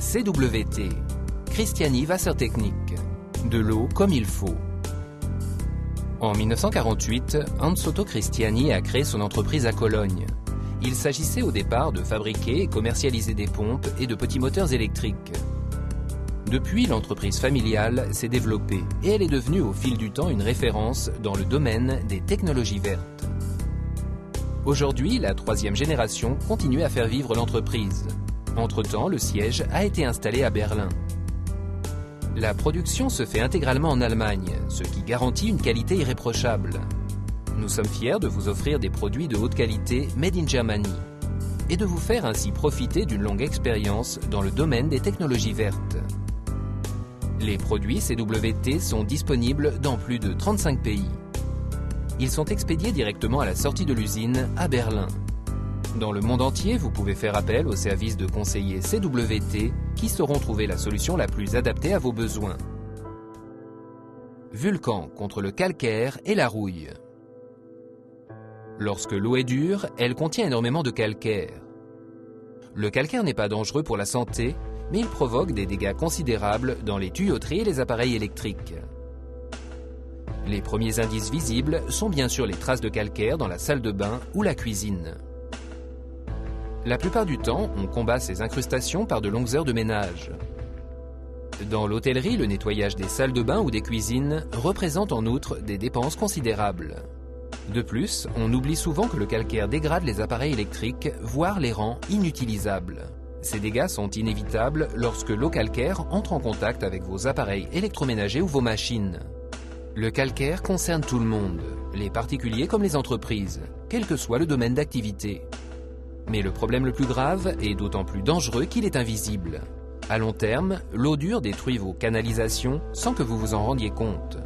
CWT, Cristiani Wassertechnik, de l'eau comme il faut. En 1948, Hans-Otto Cristiani a créé son entreprise à Cologne. Il s'agissait au départ de fabriquer et commercialiser des pompes et de petits moteurs électriques. Depuis, l'entreprise familiale s'est développée et elle est devenue au fil du temps une référence dans le domaine des technologies vertes. Aujourd'hui, la troisième génération continue à faire vivre l'entreprise. Entre-temps, le siège a été installé à Berlin. La production se fait intégralement en Allemagne, ce qui garantit une qualité irréprochable. Nous sommes fiers de vous offrir des produits de haute qualité made in Germany et de vous faire ainsi profiter d'une longue expérience dans le domaine des technologies vertes. Les produits CWT sont disponibles dans plus de 35 pays. Ils sont expédiés directement à la sortie de l'usine à Berlin. Dans le monde entier, vous pouvez faire appel aux services de conseillers CWT qui sauront trouver la solution la plus adaptée à vos besoins. Vulcan contre le calcaire et la rouille. Lorsque l'eau est dure, elle contient énormément de calcaire. Le calcaire n'est pas dangereux pour la santé, mais il provoque des dégâts considérables dans les tuyauteries et les appareils électriques. Les premiers indices visibles sont bien sûr les traces de calcaire dans la salle de bain ou la cuisine. La plupart du temps, on combat ces incrustations par de longues heures de ménage. Dans l'hôtellerie, le nettoyage des salles de bain ou des cuisines représente en outre des dépenses considérables. De plus, on oublie souvent que le calcaire dégrade les appareils électriques, voire les rend inutilisables. Ces dégâts sont inévitables lorsque l'eau calcaire entre en contact avec vos appareils électroménagers ou vos machines. Le calcaire concerne tout le monde, les particuliers comme les entreprises, quel que soit le domaine d'activité. Mais le problème le plus grave est d'autant plus dangereux qu'il est invisible. À long terme, l'eau dure détruit vos canalisations sans que vous vous en rendiez compte.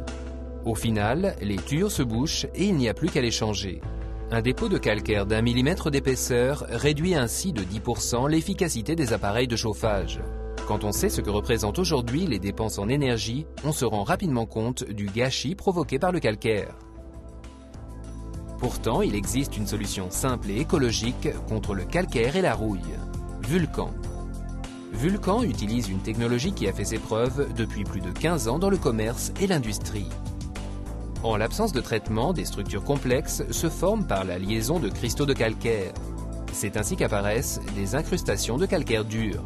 Au final, les tuyaux se bouchent et il n'y a plus qu'à les changer. Un dépôt de calcaire d'1 millimètre d'épaisseur réduit ainsi de 10% l'efficacité des appareils de chauffage. Quand on sait ce que représentent aujourd'hui les dépenses en énergie, on se rend rapidement compte du gâchis provoqué par le calcaire. Pourtant, il existe une solution simple et écologique contre le calcaire et la rouille. Vulcan. Vulcan utilise une technologie qui a fait ses preuves depuis plus de 15 ans dans le commerce et l'industrie. En l'absence de traitement, des structures complexes se forment par la liaison de cristaux de calcaire. C'est ainsi qu'apparaissent des incrustations de calcaire dur.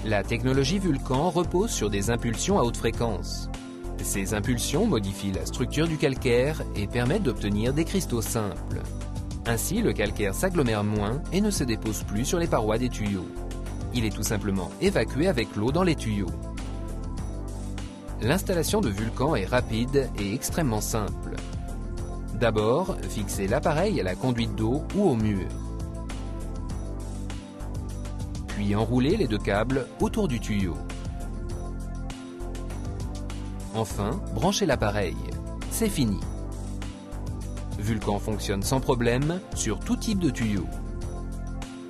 La technologie Vulcan repose sur des impulsions à haute fréquence. Ces impulsions modifient la structure du calcaire et permettent d'obtenir des cristaux simples. Ainsi, le calcaire s'agglomère moins et ne se dépose plus sur les parois des tuyaux. Il est tout simplement évacué avec l'eau dans les tuyaux. L'installation de Vulcan est rapide et extrêmement simple. D'abord, fixez l'appareil à la conduite d'eau ou au mur. Puis enroulez les deux câbles autour du tuyau. Enfin, branchez l'appareil. C'est fini. Vulcan fonctionne sans problème sur tout type de tuyau.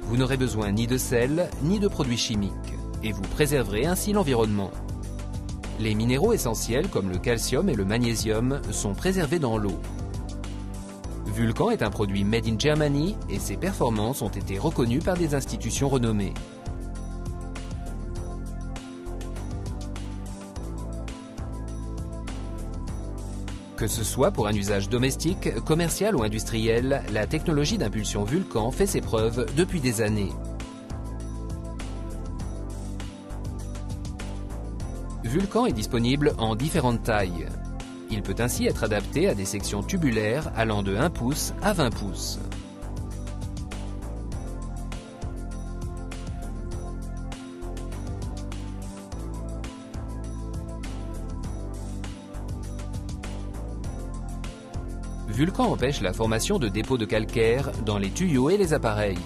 Vous n'aurez besoin ni de sel, ni de produits chimiques, et vous préserverez ainsi l'environnement. Les minéraux essentiels comme le calcium et le magnésium sont préservés dans l'eau. Vulcan est un produit made in Germany et ses performances ont été reconnues par des institutions renommées. Que ce soit pour un usage domestique, commercial ou industriel, la technologie d'impulsion Vulcan fait ses preuves depuis des années. Vulcan est disponible en différentes tailles. Il peut ainsi être adapté à des sections tubulaires allant de 1 pouce à 20 pouces. Vulcan empêche la formation de dépôts de calcaire dans les tuyaux et les appareils.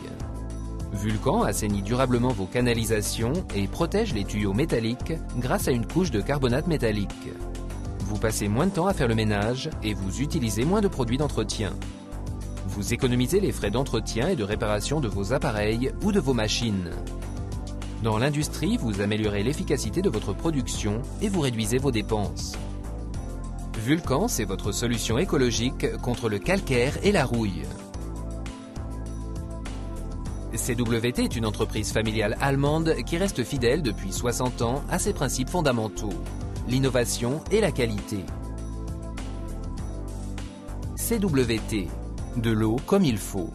Vulcan assainit durablement vos canalisations et protège les tuyaux métalliques grâce à une couche de carbonate métallique. Vous passez moins de temps à faire le ménage et vous utilisez moins de produits d'entretien. Vous économisez les frais d'entretien et de réparation de vos appareils ou de vos machines. Dans l'industrie, vous améliorez l'efficacité de votre production et vous réduisez vos dépenses. Vulcan, c'est votre solution écologique contre le calcaire et la rouille. CWT est une entreprise familiale allemande qui reste fidèle depuis 60 ans à ses principes fondamentaux, l'innovation et la qualité. CWT, de l'eau comme il faut.